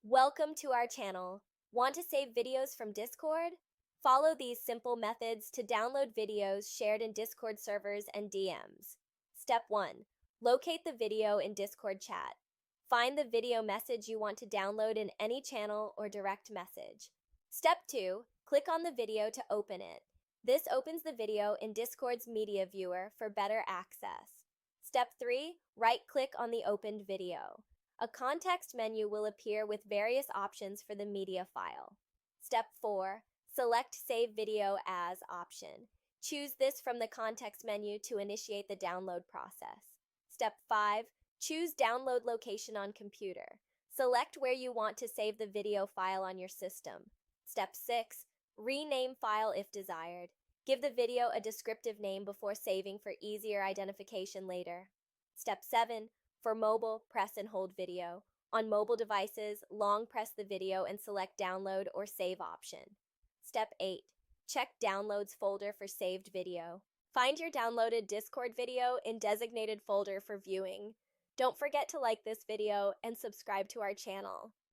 Welcome to our channel. Want to save videos from Discord? Follow these simple methods to download videos shared in Discord servers and DMs. Step 1. Locate the video in Discord chat. Find the video message you want to download in any channel or direct message. Step 2. Click on the video to open it. This opens the video in Discord's media viewer for better access. Step 3. Right-click on the opened video. A context menu will appear with various options for the media file. Step 4. Select Save Video As option. Choose this from the context menu to initiate the download process. Step 5. Choose Download Location on computer. Select where you want to save the video file on your system. Step 6. Rename file if desired. Give the video a descriptive name before saving for easier identification later. Step 7. For mobile, press and hold video. On mobile devices, long press the video and select Download or Save option. Step 8. Check Downloads folder for saved video. Find your downloaded Discord video in designated folder for viewing. Don't forget to like this video and subscribe to our channel.